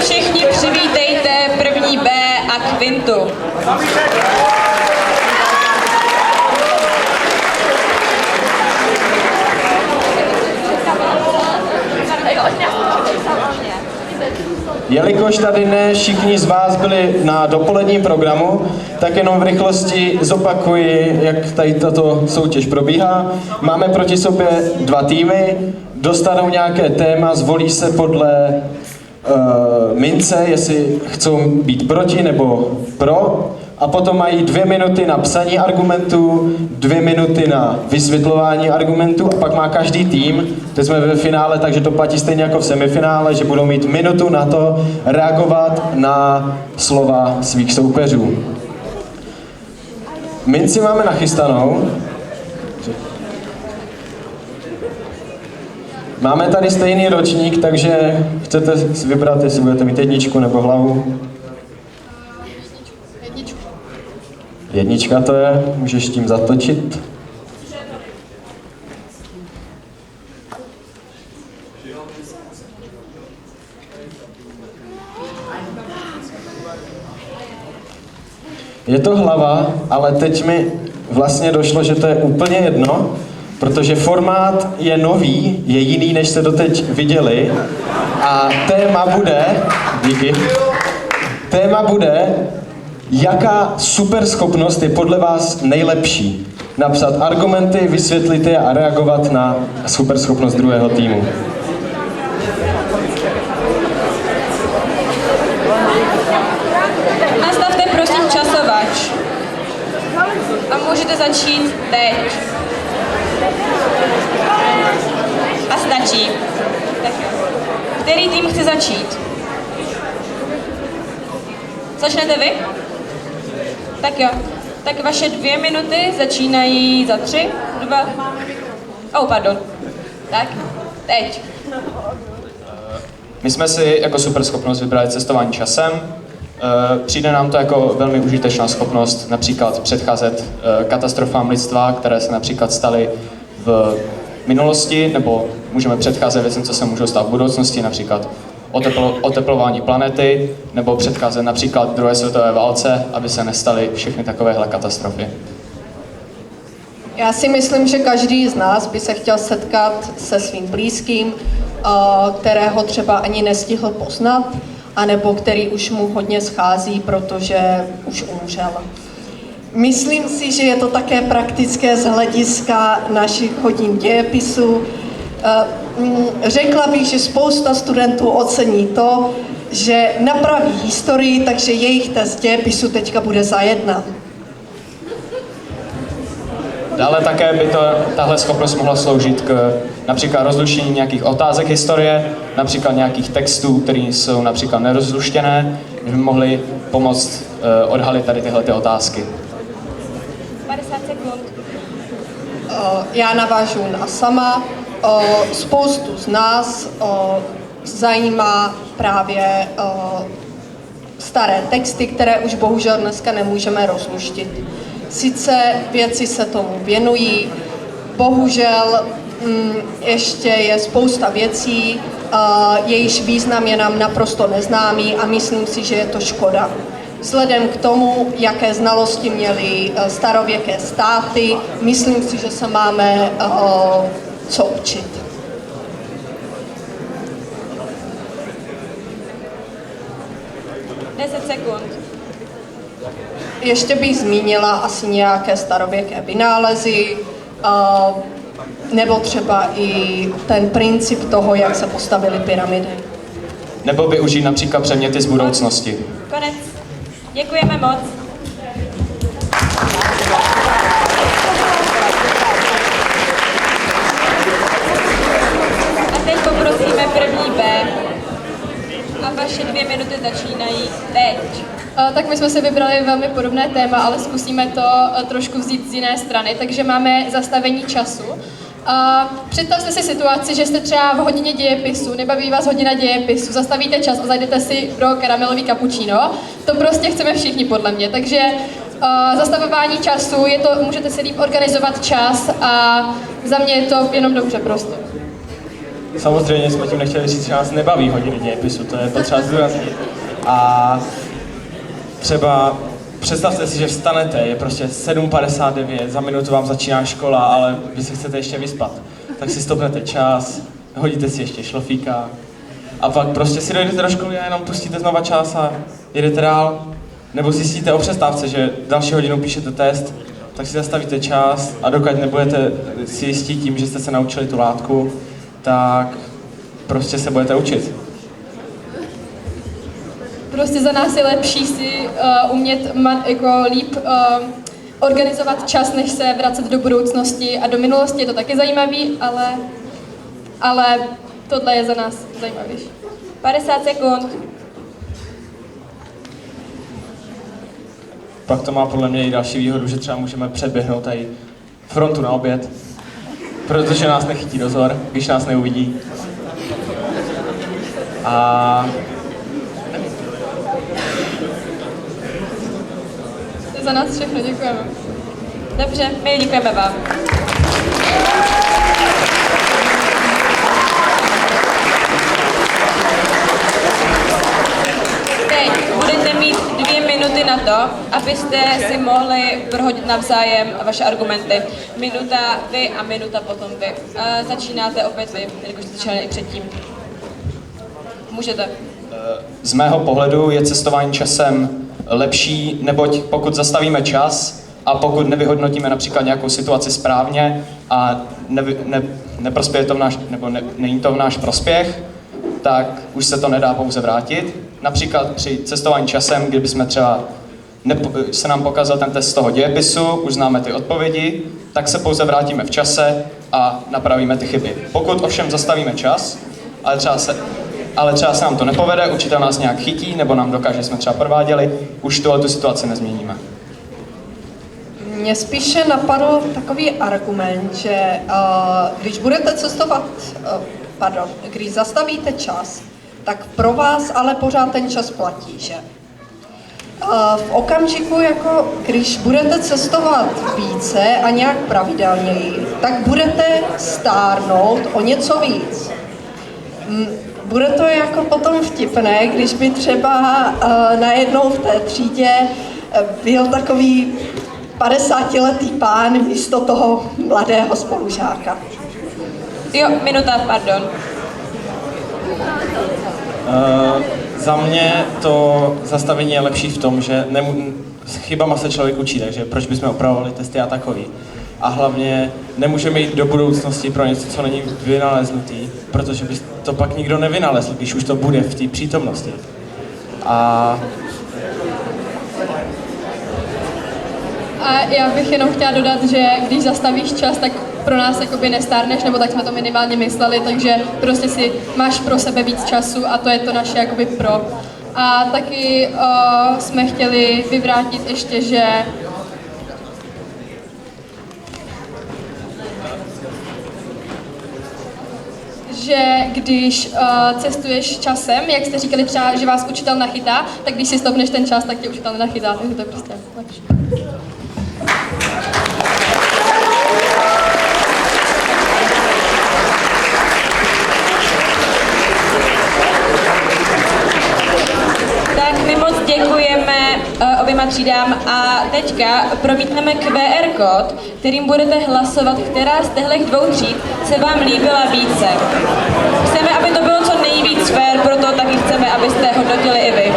všichni přivítejte první B a Kvintu. Jelikož tady ne všichni z vás byli na dopoledním programu, tak jenom v rychlosti zopakuji, jak tady tato soutěž probíhá. Máme proti sobě dva týmy, dostanou nějaké téma, zvolí se podle mince, jestli chcou být proti nebo pro. A potom mají 2 minuty na psaní argumentů, 2 minuty na vysvětlování argumentů a pak má každý tým, teď jsme ve finále, takže to platí stejně jako v semifinále, že budou mít minutu na to reagovat na slova svých soupeřů. Minci máme nachystanou. Máme tady stejný ročník, takže chcete si vybrat, jestli budete mít jedničku nebo hlavu. Jednička to je, můžeš tím zatočit. Je to hlava, ale teď mi vlastně došlo, že to je úplně jedno, protože formát je nový, je jiný, než jste doteď viděli. A téma bude, jaká superschopnost je podle vás nejlepší? Napsat argumenty, vysvětlit je a reagovat na superschopnost druhého týmu. Nastavte prosím časovač. A můžete začít teď. A stačí. Tak jo. Který tým chce začít? Začnete vy? Tak jo. Tak vaše 2 minuty začínají za 3, 2... pardon. Tak, teď. My jsme si jako superschopnost vybrali cestování časem. Přijde nám to jako velmi užitečná schopnost například předcházet katastrofám lidstva, které se například staly v minulosti, nebo můžeme předcházet věcem, co se můžou stát v budoucnosti, například oteplování planety, nebo předcházet například druhé světové válce, aby se nestaly všechny takovéhle katastrofy. Já si myslím, že každý z nás by se chtěl setkat se svým blízkým, kterého třeba ani nestihl poznat, anebo který už mu hodně schází, protože už umřel. Myslím si, že je to také praktické z hlediska našich hodin dějepisu. Řekla bych, že spousta studentů ocení to, že napraví historii, takže jejich test dějepisu teďka bude za 1. Dále také by tahle schopnost mohla sloužit k například rozluštění nějakých otázek historie, například nějakých textů, které jsou například nerozluštěné, že by mohly pomoct odhalit tady tyhle otázky. 50 sekund. Já navážu na sama. Spoustu z nás zajímá právě staré texty, které už bohužel dneska nemůžeme rozluštit. Sice věci se tomu věnují, bohužel ještě je spousta věcí, jejíž význam je nám naprosto neznámý a myslím si, že je to škoda. Vzhledem k tomu, jaké znalosti měly starověké státy, myslím si, že se máme co učit. Deset sekund. Ještě bych zmínila asi nějaké starověké vynálezy, nebo třeba i ten princip toho, jak se postavily pyramidy. Nebo využít například předměty z budoucnosti. Konec. Děkujeme moc. A teď poprosíme první B. A vaše 2 minuty začínají teď. Tak my jsme si vybrali velmi podobné téma, ale zkusíme to trošku vzít z jiné strany, takže máme zastavení času. Představte si situaci, že jste třeba v hodině dějepisu, nebaví vás hodina dějepisu, zastavíte čas a zajdete si pro karamelový kapučíno. To prostě chceme všichni podle mě, takže zastavování času, můžete si líp organizovat čas a za mě je to jenom dobře prostě. samozřejmě jsme tím nechtěli říct, že nás nebaví hodiny dějepisu, to je potřeba zdůraznit. A třeba představte si, že vstanete, je prostě 7:59, za minutu vám začíná škola, ale vy se chcete ještě vyspat. Tak si stopnete čas, hodíte si ještě šlofíka a pak prostě si dojdete do školy a jenom pustíte znova čas a jedete dál. Nebo zjistíte o přestávce, že další hodinu píšete test, tak si zastavíte čas a dokud nebudete si jistí tím, že jste se naučili tu látku, tak prostě se budete učit. Prostě za nás je lepší si umět jako líp organizovat čas, než se vracet do budoucnosti a do minulosti. Je to taky zajímavý, ale tohle je za nás zajímavější. 50 sekund. Pak to má podle mě i další výhodu, že třeba můžeme předběhnout tady frontu na oběd, protože nás nechytí dozor, když nás neuvidí. A To je za nás všechno, děkujeme. Dobře, my děkujeme vám. Teď budete mít 2 minuty na to, abyste si mohli prohodit navzájem vaše argumenty. Minuta vy a minuta potom vy. Začínáte opět vy, jelikož jste začali i předtím. Můžete. Z mého pohledu je cestování časem lepší, neboť pokud zastavíme čas a pokud nevyhodnotíme například nějakou situaci správně a neprospěje to v náš, nebo není to v náš prospěch, tak už se to nedá pouze vrátit. Například při cestování časem, kdybychom třeba se nám pokazal ten test z toho dějepisu, už známe ty odpovědi, tak se pouze vrátíme v čase a napravíme ty chyby. Pokud ovšem zastavíme čas, ale třeba se nám to nepovede, učitel nás nějak chytí, nebo nám dokáže, že jsme třeba prováděli, už tu situaci nezměníme. Mně spíše napadl takový argument, že když budete cestovat, když zastavíte čas, tak pro vás ale pořád ten čas platí, že? V okamžiku, jako když budete cestovat více a nějak pravidelněji, tak budete stárnout o něco víc. Bude to jako potom vtipné, když by třeba najednou v té třídě byl takový 50letý pán místo toho mladého spolužáka. Jo, minuta, pardon. Za mě to zastavení je lepší v tom, že s chybama se člověk učí, takže proč bychom opravovali testy a takový. A hlavně nemůžeme jít do budoucnosti pro něco, co není vynaleznutý, protože by to pak nikdo nevynalezl, když už to bude v té přítomnosti. A já bych jenom chtěla dodat, že když zastavíš čas, tak pro nás jakoby nestárneš, nebo tak jsme to minimálně mysleli, takže prostě si máš pro sebe víc času a to je to naše jakoby pro. A taky jsme chtěli vyvrátit ještě, že když cestuješ časem, jak jste říkali třeba, že vás učitel nachytá, tak když si stopneš ten čas, tak tě učitel nenachytá, takže to je prostě lepší. Tak my moc děkujeme oběma třídám a teďka promítneme QR kód, kterým budete hlasovat, která z těchto 2 tříd se vám líbila více. Chceme, aby to bylo co nejvíc fair, proto taky chceme, abyste hodnotili i vy.